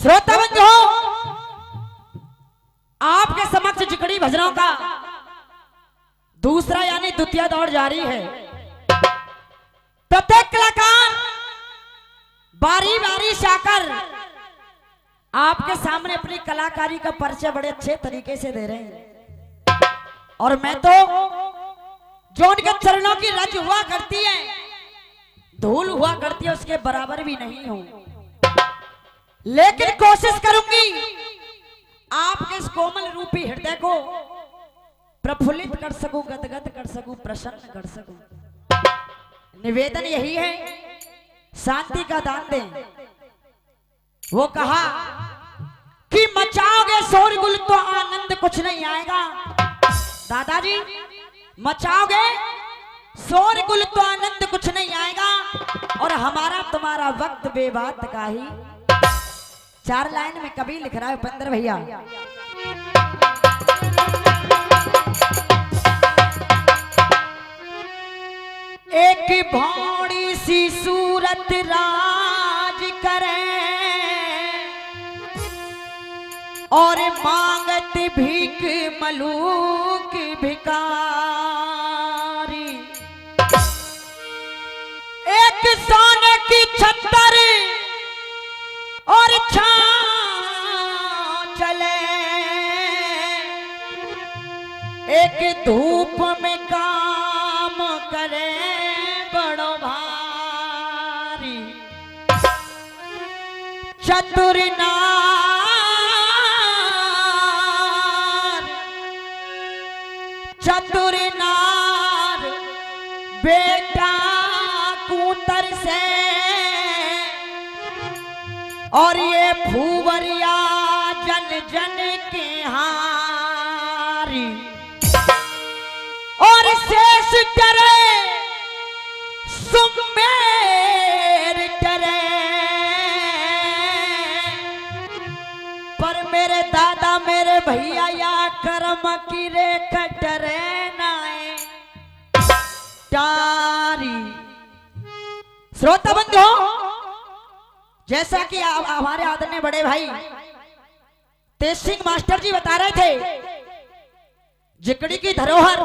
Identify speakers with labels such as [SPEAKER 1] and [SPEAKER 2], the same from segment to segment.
[SPEAKER 1] श्रोता बंधु, आपके समक्ष जिकड़ी भजनों का दूसरा यानी द्वितीय दौर जारी है। प्रत्येक कलाकार बारी बारी से आकर आपके सामने अपनी कलाकारी का परिचय बड़े अच्छे तरीके से दे रहे हैं, और मैं तो जो उनके चरणों की रज हुआ करती है, धूल हुआ करती है, उसके बराबर भी नहीं हूं। लेकिन कोशिश करूंगी आपके इस कोमल रूपी हृदय को प्रफुल्लित कर सकूं, गदगद कर सकूं, प्रसन्न कर सकूं। निवेदन यही है, शांति का दान दें। वो कहा कि मचाओगे शोरगुल तो आनंद कुछ नहीं आएगा। दादाजी, मचाओगे शोरगुल तो आनंद कुछ नहीं आएगा, और हमारा तुम्हारा वक्त बेबात का ही। 4 लाइन में कभी लिख रहा है उपेंद्र भैया। एक भौड़ी सी सूरत राज करे, और मांगत भीख मलूक भिकारी। एक सोने की छत्तर और चले, एक धूप में काम करे बड़ो भारी। चतुर नार बेटा कूतर से, और ये फूवरिया जन जन के हारी। और शेष करे सुमेर करे, पर मेरे दादा मेरे भैया या कर्म की रेखा डरे नाए टारी। श्रोता बंधु, जैसा कि हमारे आदरणीय बड़े भाई तेज सिंह मास्टर जी बता रहे थे, जिकड़ी की धरोहर,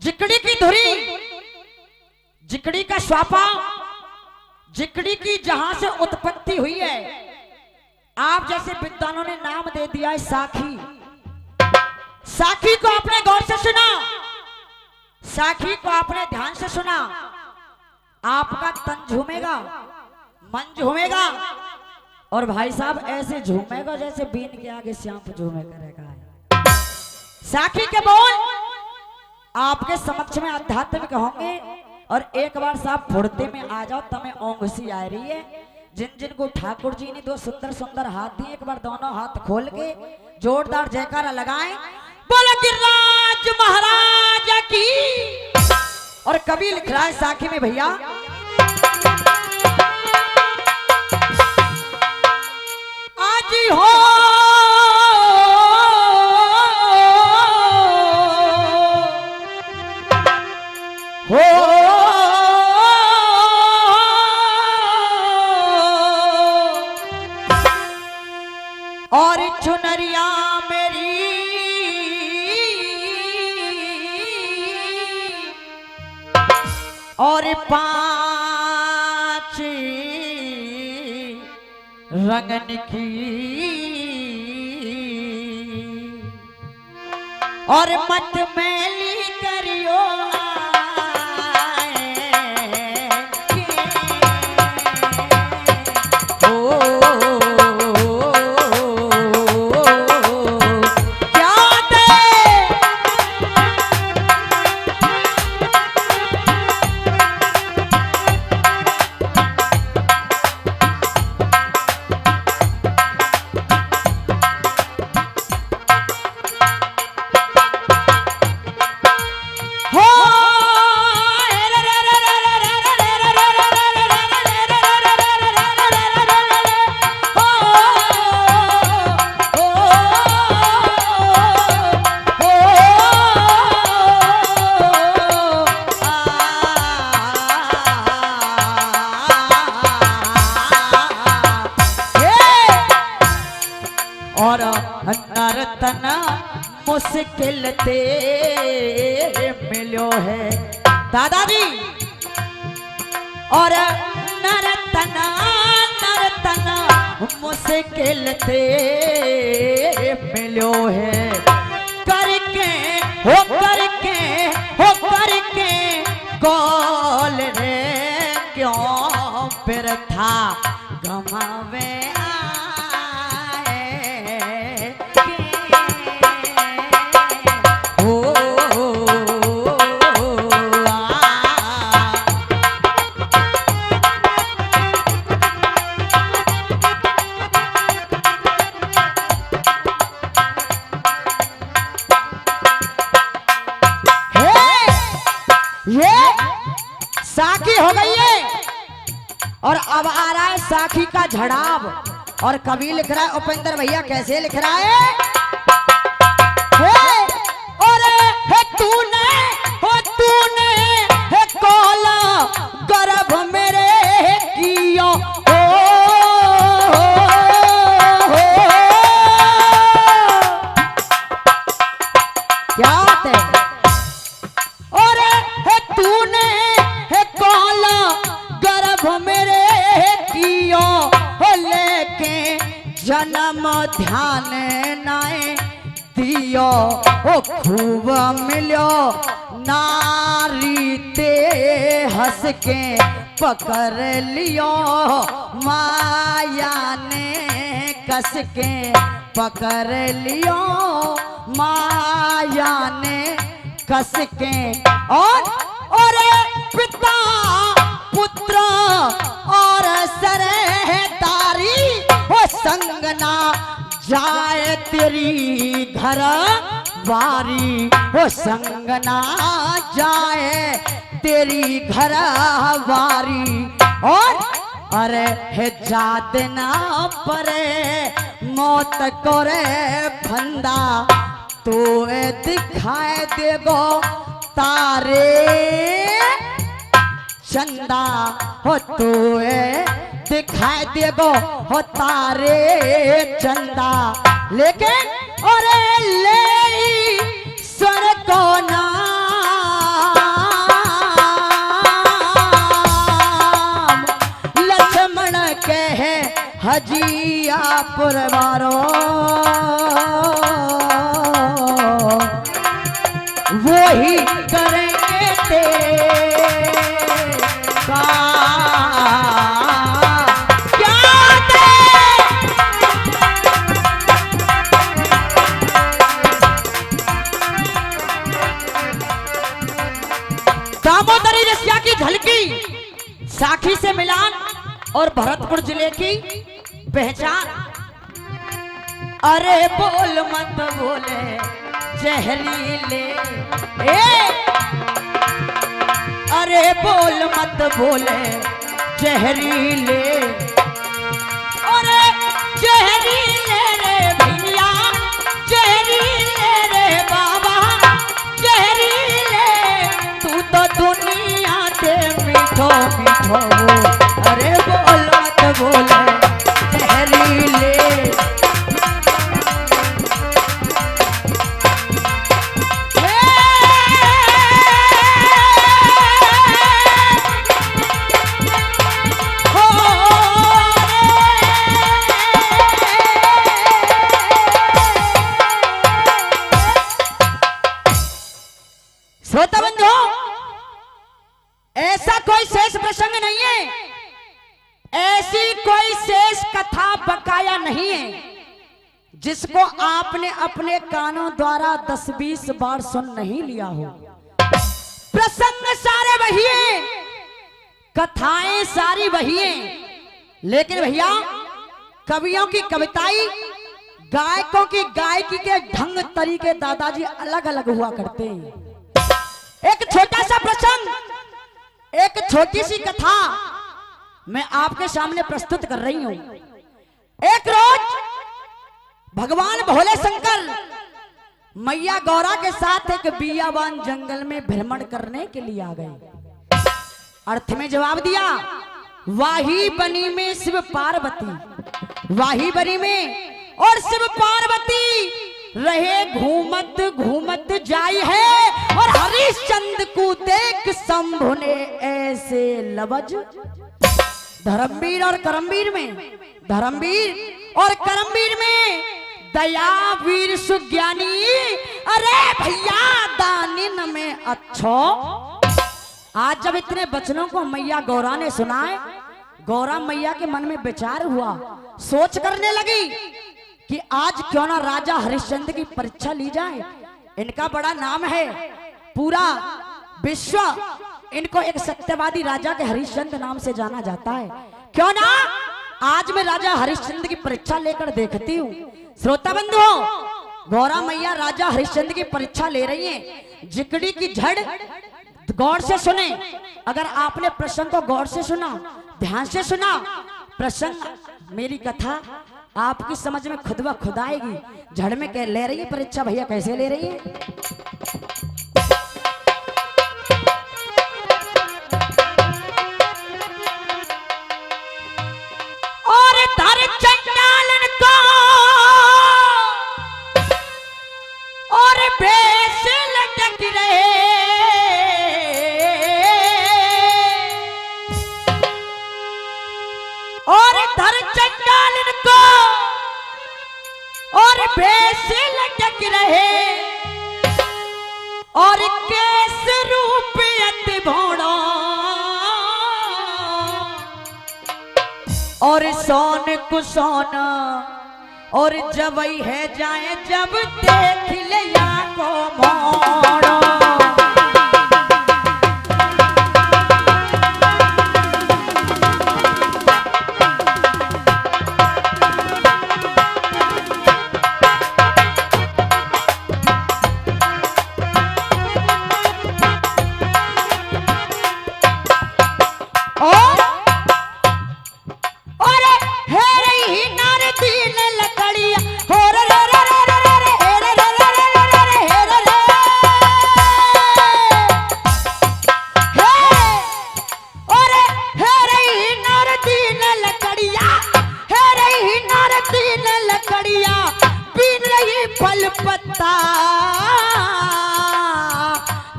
[SPEAKER 1] जिकड़ी की धुरी, जिकड़ी का स्वापा, जिकड़ी की जहां से उत्पत्ति हुई है, आप जैसे विद्वानों ने नाम दे दिया है साखी। साखी को आपने गौर से सुना, साखी को आपने ध्यान से सुना, आपका तन झूमेगा, मन झूमेगा, और भाई साहब ऐसे झूमेगा जैसे बीन के आगे श्याम झूमे करेगा। साखी के बोल आपके समक्ष में आध्यात्मिक होंगे, और एक बार साहब फुर्ती में आ जाओ, तमें ओंघसी आ रही है। जिन जिन को ठाकुर जी ने 2 सुंदर सुंदर हाथ दिए, एक बार दोनों हाथ खोल के जोरदार जयकारा लगाएं, बोलो गिरिराज महाराज की। और कभी लिख रहा है साखी में भैया, आज हो और चुनरिया मेरी और 5 रंगन की, और मत मैली करियो हो नर्तना मुश्किल ते मिलो है दादाजी। और नर्तना नर्तना मुश्किल ते मिलो है करके कॉल रे क्यों फिर था गमावे साखी हो गई है और अब आ रहा है साखी का झड़ाव। और कवि लिख रहा है उपेंद्र भैया, कैसे लिख रहा है? और तूने है कोला गर्भ मेरे कियो क्या बात है? और तूने मेरे कियो लेके जन्म ध्यान नाए दियो ओ खूब मिलो नारी ते हंस के पकड़ लियो माया ने कस के पकड़ लियो माया ने कस के। और पिता पुत्र और सरदारी वो संगना जाए तेरी घर वारी वो संगना जाए तेरी घर वारी। और अरे है जात ना परे मौत करे फंदा तो दिखाए देगो तारे चंदा हो तू दिखाई देगो हो तारे चंदा। लेकिन और ले स्वर को नाम लक्ष्मण के है हजिया पुरवारो वो ही करेंगे तेरे दामोदरी रसिया की झलकी, साखी से मिलान और भरतपुर जिले की पहचान। अरे बोल मत बोले जहरीले अरे बोल मत बोले जहरीले अरे जहरीले रे भैया जहरीले रे बाबा जहरीले तू तो दुनिया के मीठो मीठो। अरे बोल मत बोले जहरीले श्रोता बंधु, ऐसा कोई शेष प्रसंग नहीं है, ऐसी कोई शेष कथा बकाया नहीं है जिसको आपने अपने कानों द्वारा 10-20 बार सुन नहीं लिया हो। प्रसंग सारे वही हैं, कथाएं सारी वही हैं, लेकिन भैया कवियों की कविताई, गायकों की गायकी के ढंग तरीके दादाजी अलग अलग हुआ करते हैं। एक छोटा सा प्रसंग, एक छोटी सी कथा मैं आपके सामने प्रस्तुत कर रही हूं। एक रोज भगवान भोले शंकर मैया गौरा के साथ एक बियाबान जंगल में भ्रमण करने के लिए आ गए। अर्थ में जवाब दिया, वाही बनी में शिव पार्वती, वाही बनी में और शिव पार्वती रहे घूमत घूमत जाई है, और हरिश्चंद्र को देख शंभु ने ऐसे लवज। धर्मवीर और करमवीर में, धर्मवीर और करमवीर में दया वीर सुज्ञानी, अरे भैया दानिन में अच्छो। आज जब इतने बचनों को मैया गौरा ने सुनाए, गौरा मैया के मन में विचार हुआ, सोच करने लगी कि आज क्यों ना राजा हरिश्चंद्र की परीक्षा ली जाए। इनका बड़ा नाम है, पूरा विश्व इनको एक सत्यवादी राजा के हरिश्चंद्र नाम से जाना जाता है। क्यों ना आज मैं राजा हरिश्चंद्र की परीक्षा लेकर देखती हूँ। श्रोता बंधुओं, गौरा मैया राजा हरिश्चंद्र की परीक्षा ले रही हैं। जिकड़ी की झड़ गौर से सुने, अगर आपने प्रसंग को गौर से सुना, ध्यान से सुना, प्रसंग मेरी कथा आपकी समझ में खुद ब खुद आएगी। झड़ में क्या ले रही है परीक्षा भैया, कैसे ले रही है? और धर चंडालन को और बेस लटक रहे, और धर चंडालन को और बेस लटक रहे, और केस रूप अति भोड़ा, और सोन कुसोना, और जब है जाए जब देख लिया को मोड़ा।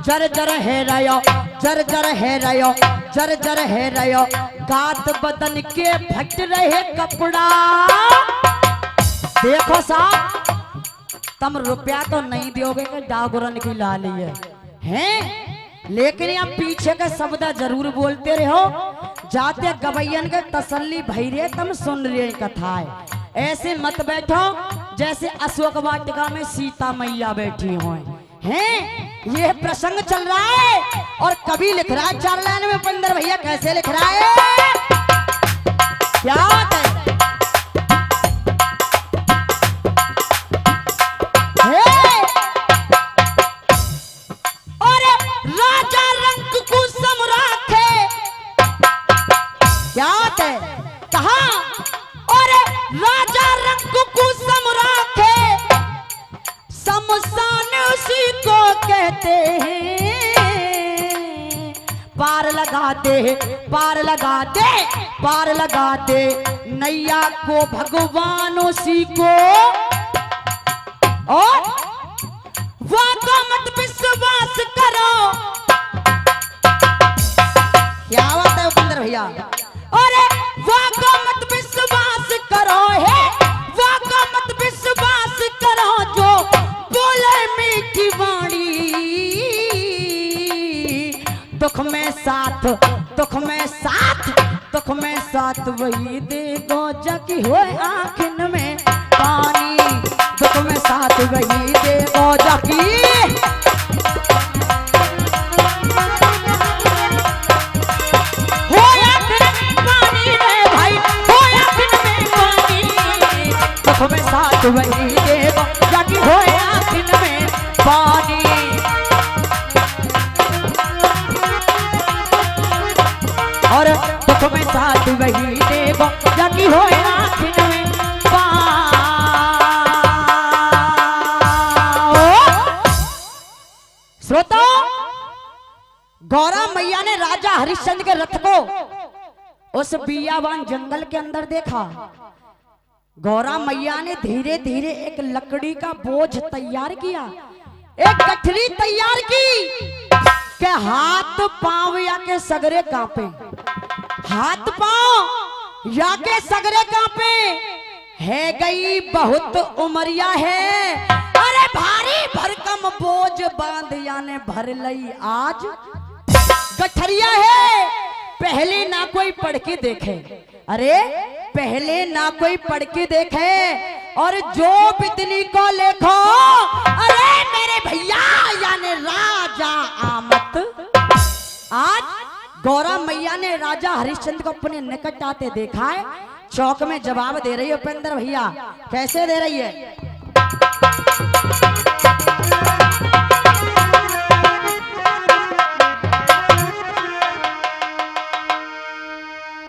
[SPEAKER 1] जर जर है रयो, जर जर है रयो, जर जर है रयो, गात बदन के फट रहे कपड़ा। देखो साहब, तुम रुपया तो नहीं दोगे कि डागुरन की लाली हैं, लेकिन यहाँ पीछे के शब्द जरूर बोलते रहो। जाते गवैयन के तसल्ली भई रे, तुम सुन रहे कथा है। ऐसे मत बैठो जैसे अशोक वाटिका में सीता मैया बैठी हो हैं। ये प्रसंग चल रहा है और कवि लिख रहा है 4 लाइन में। पंदर भैया कैसे लिख रहा है, क्या बात है? और राजा रंग को समराखे, क्या बात है? कहा और राजा रंग को समराखे, शमशान उसी को कहते हैं। पार लगा दे, पार लगा दे, पार लगा दे नैया को भगवान उसी को। और वादा मत विश्वास करो, क्या बात है उपेंद्र भैया? अरे वादा मत विश्वास करो है, वादा मत विश्वास करो जो बोले मीठी वाणी। दुख में साथ, दुख में साथ, दुख में साथ वही देगो जगी हो आँखिन में पानी। दुख में साथ वही देगो जगी, हो आँखिन में पानी रे भाई, हो आँखिन में पानी। दुख में साथ वही देगो जगी हो आँखिन में पानी। और दुख में साथ वही देगो जगी हो आँखिन में पानी। श्रोताओ, गौरा मैया ने राजा हरिश्चंद्र के रथ को उस बियावान जंगल के अंदर देखा। गौरा मैया ने धीरे धीरे एक लकड़ी का बोझ तैयार किया, एक गठरी तैयार की के हाथ पांव या के सगरे कांपे, हाथ पांव या के सगरे कांपे। है गई बहुत उमरिया है, अरे भारी भरकम बोझ बांध याने भर लई आज। गठरिया है पहले ना कोई पढ़ के देखे, अरे पहले ना कोई पढ़ के देखे और जो बिदली को लेखो, अरे मेरे भैया यानी राजा आमत। आज गौरा मैया ने राजा हरिश्चंद्र को अपने निकट आते देखा है, चौक में जवाब दे रही है उपेंद्र भैया। कैसे दे रही है?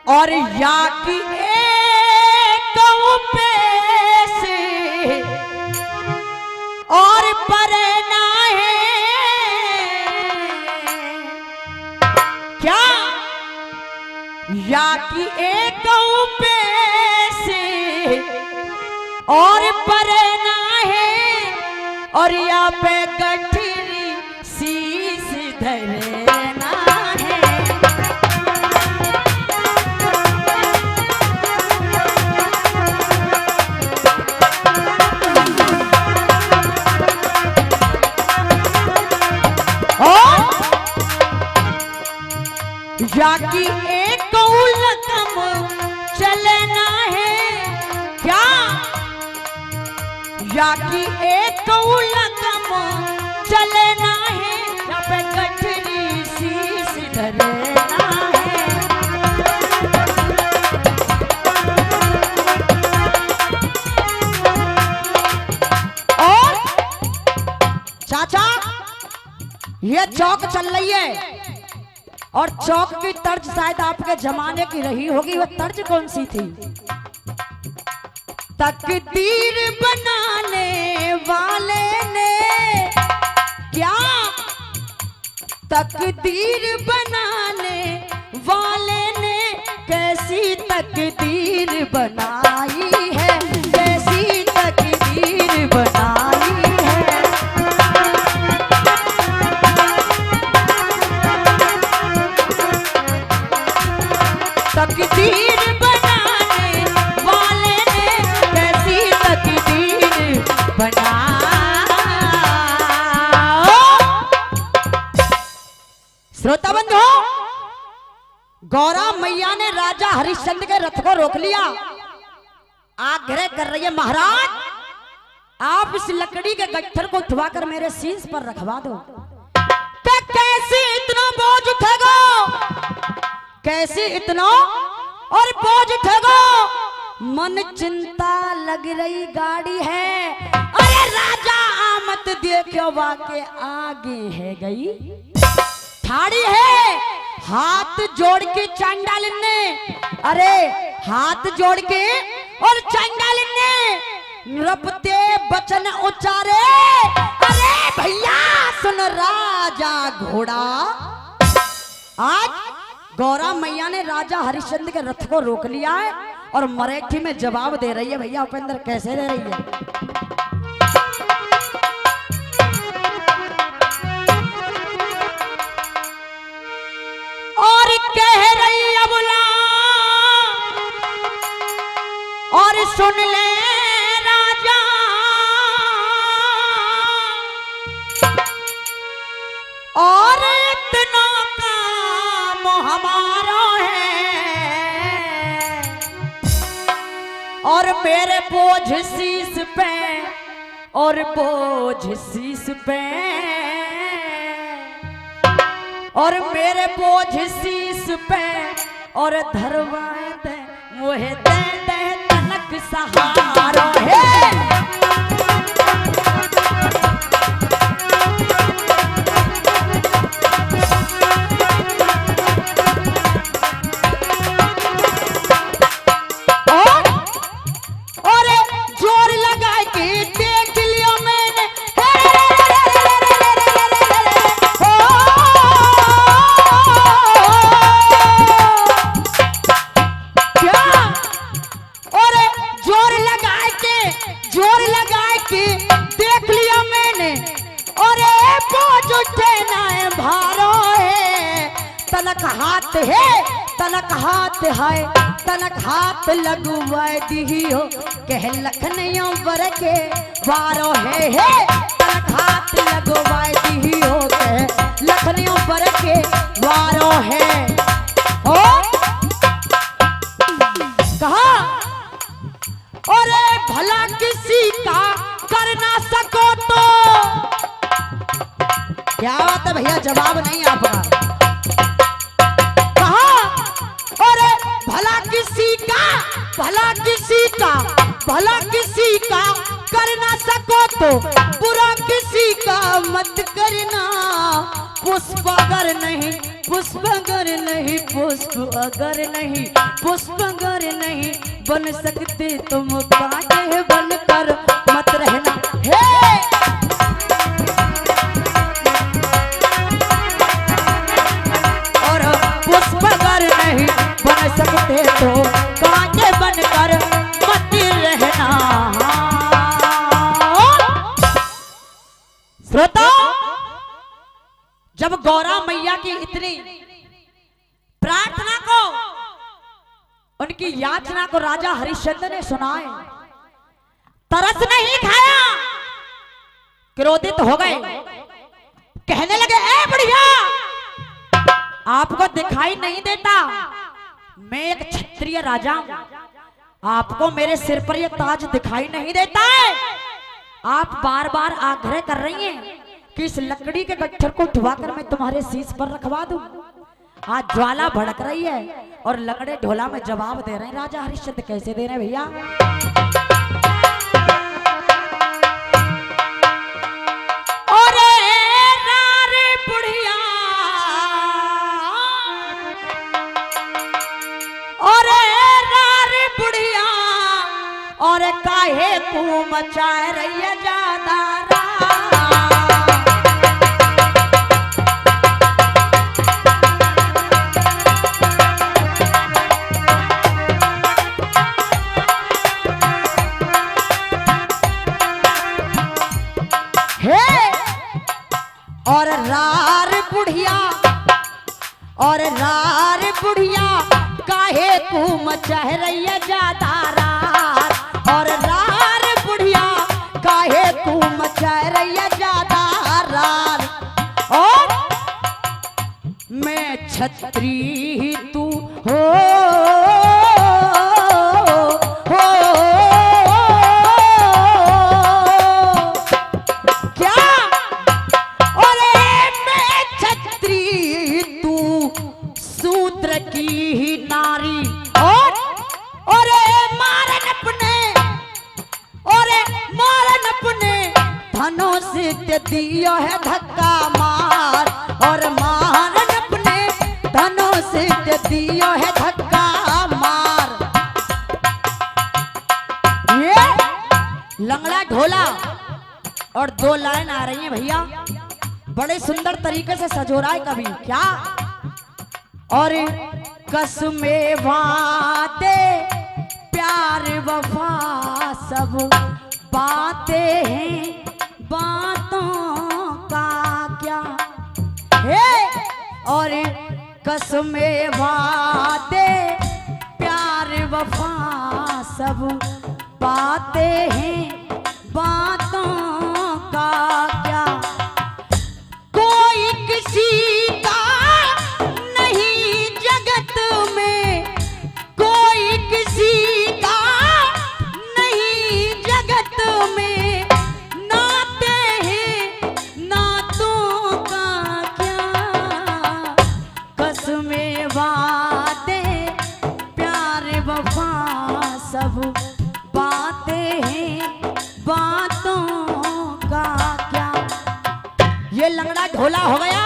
[SPEAKER 1] और या की एक से और परना है क्या, या की एक से और परना है और या पे गठरी शीश धरना है। जाकी एक उलकम चलना है क्या, जाकी एक उलकम चलना है या पे गठरी शीश धरना है। और चाचा ये चौक चल रही है और चौक की तर्ज शायद आपके जमाने की रही होगी, वो तर्ज कौन सी थी? तकदीर बनाने वाले ने क्या, तकदीर बनाने वाले ने कैसी तकदीर बनाई है, कैसी तकदीर बनाई है। तकदीर बनाने वाले ने कैसी तकदीर बनाई। श्रोता बंधु, गौरा मैया ने राजा हरिश्चंद्र के रथ को रोक लिया, आग्रह कर रही है महाराज आप इस लकड़ी के गट्ठर को उठवाकर मेरे शीश पर रखवा दो। कैसे इतना बोझ उठेगा, कैसे इतना और बोझ उठेगा, मन चिंता लग रही गाड़ी है। अरे राजा आमत देखो वाके आगे है गई ठाड़ी है, हाथ जोड़ के चांडाल ने, अरे हाथ जोड़ के और चांडाल ने रपते बचन उच्चारे। अरे भैया सुन राजा घोड़ा। आज गौरा मैया ने राजा हरिश्चंद्र के रथ को रोक लिया है और मराठी में जवाब दे रही है। भैया उपेंद्र कैसे दे रही है? और कह रही अबुला और सुन ले राजा, और इतना काम हमारा है और मेरे बोझ शीश पे और बोझ शीश पे और मेरे बोझ शीश पे और धरवाए दे मोहे दे दे तनक सहारा है। और जोर लगा के देख लिया मैंने, क्या और जोर लगा जोर लगाए कि देख लिया मैंने, और बोझ उठे ना भारो है, तलक हाथ है, तलक हाथ है, तलक हाथ लगवाए दियो, कह लखनियों बर के वारो है, तलक हाथ लगवाए दियो, कह लखनियों बर के वारो है। ओ कहा और भला किसी का कर ना सको तो, क्या बात है भैया, जवाब नहीं आपका। कहा और भला किसी का, भला किसी का, भला किसी का कर ना सको तो बुरा किसी का मत करना, पुष्प अगर नहीं, पुष्प अगर नहीं, पुष्प अगर नहीं, पुष्प अगर नहीं बन सकते तुम कांटे बनकर मत रहना। हे और पुष्प अगर नहीं बन सकते तो कांटे बनकर मत रहना। श्रोता, जब गौरा मैया की इतनी प्रार्थना को, उनकी याचना को राजा हरिश्चंद्र ने सुनाए, तरस नहीं खाया, क्रोधित हो गए, कहने लगे ए बुढ़िया, आपको दिखाई नहीं देता मैं एक क्षत्रिय राजा हूं, आपको मेरे सिर पर यह ताज दिखाई नहीं देता है, आप बार बार आग्रह कर रही हैं कि इस लकड़ी के गट्ठर को उठवाकर मैं तुम्हारे शीश पर रखवा दूं। आज ज्वाला भड़क रही है और लंगड़े ढोला में जवाब दे रहे हैं। राजा हरिश्चंद्र कैसे दे रहे हैं भैया? अरे नारे बुढ़िया, अरे नारे बुढ़िया, और काहे को मचाए रही है ज्यादा और रार बुढ़िया, और रार बुढ़िया काहे को मचा रही है ज्यादा रार, और रार बुढ़िया काहे को मचा रही है ज्यादा रार, और मैं छत्री तू हो दियो है धक्का मार, और मारन अपने धनों से दियो है धक्का मार। ये लंगड़ा ढोला और दो लाइन आ रही हैं भैया, बड़े सुंदर तरीके से सजो रहा है कभी क्या। और कसमे वादे प्यार वफा सब बातें हैं, बातों का क्या है, और कसमे वादे प्यार वफा सब बातें हैं, बातों का क्या। कोई किसी का नहीं जगत में, कोई किसी का नहीं जगत में, सब बातें हैं, बातों का क्या। ये लंगड़ा ढोला हो गया,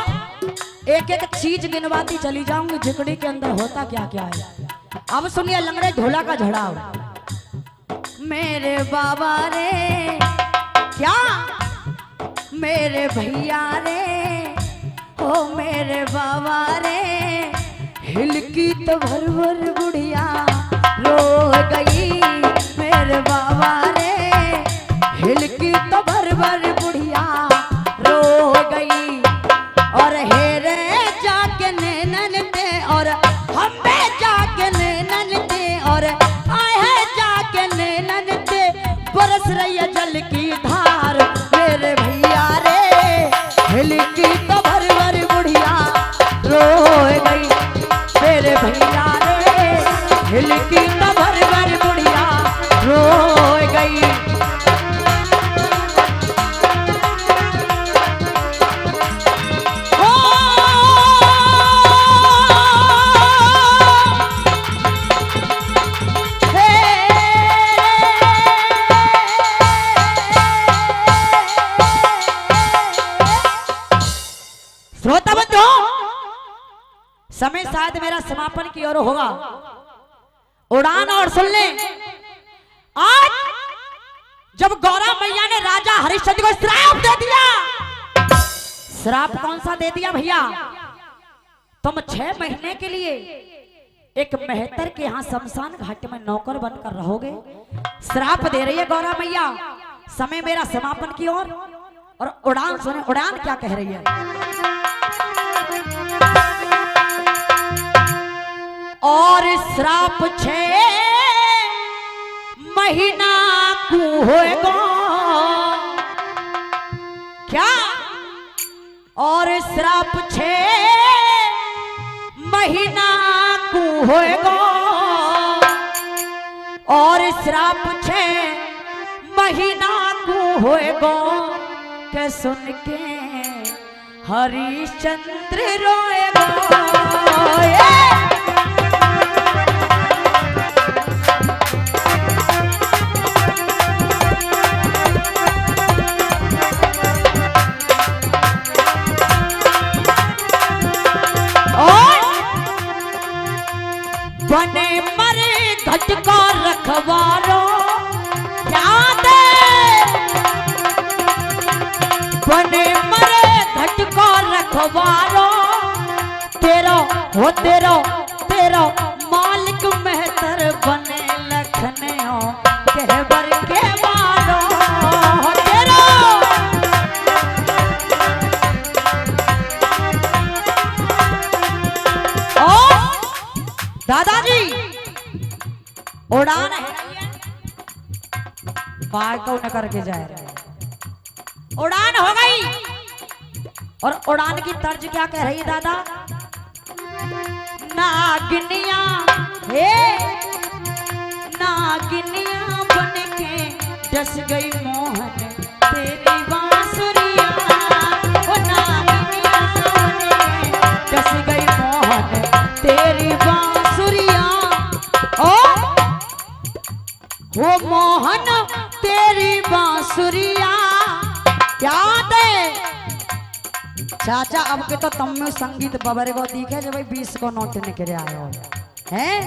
[SPEAKER 1] एक एक चीज गिनवाती चली जाऊंगी झिकड़ी के अंदर होता क्या क्या है। अब सुनिए लंगड़े ढोला का झड़ाव। मेरे बाबा रे क्या, मेरे भैया रे, ओ मेरे बाबा रे, हिलकी तो भर भर बुढ़िया रो गई, मेरे बाबा रे बरस रही है जल की धार मेरे भैया रे, हिल की तो भर भर बुढ़िया रो गई मेरे भैया रे, हिल की तो भर भर बुढ़िया रो गई। श्रोता बंधु, समय शायद मेरा समापन की ओर होगा। उड़ान और सुन ले, आज जब गौरा मैया ने राजा हरिश्चंद्र को श्राप दे दिया। श्राप कौन सा दे दिया भैया? तुम 6 महीने के लिए एक मेहतर के यहाँ शमशान घाट में नौकर बनकर रहोगे। श्राप दे रही है गौरा मैया। समय मेरा समापन की ओर, और उड़ान सुने, उड़ान क्या कह रही है। और श्राप 6 महीना को होएगा क्या? और श्राप 6 महीना को होएगा, और श्राप 6 महीना को होएगा के सुन के हरिश्चंद्र रोएगा। बने मरे घट को रखवारो याद, बने मरे घट को रखवारो, तेरा हो तेरा तेरा मालिक मेहतर बने लखने हो कहबर के मारो तेरा। दादाजी उड़ान है, बाघ को न करके जा रहे। उड़ान हो गई, और उड़ान की तर्ज क्या कह रही है दादा? नागिनिया हे नागिनिया बन के डस गई मोहन तेरी बांसुरिया, ओ नागिनिया बन के डस गई मोहन तेरी बांसुरिया, ओ वो मोहन तेरी बांसुरिया याद है। चाचा अब के तो तुम में संगीत बबरे को दिखे जो भाई 20 को नोट निकले आए हो हैं।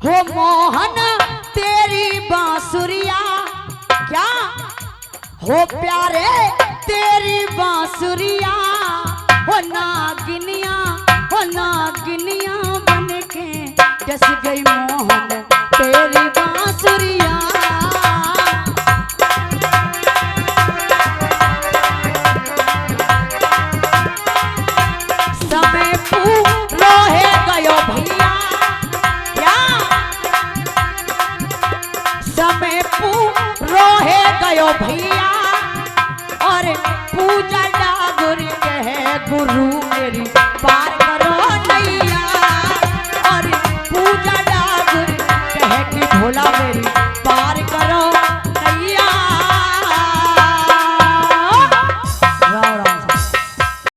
[SPEAKER 1] हो मोहन तेरी बांसुरिया क्या हो प्यारे तेरी बांसुरिया, हो नागिनिया बन के डस गई मोहन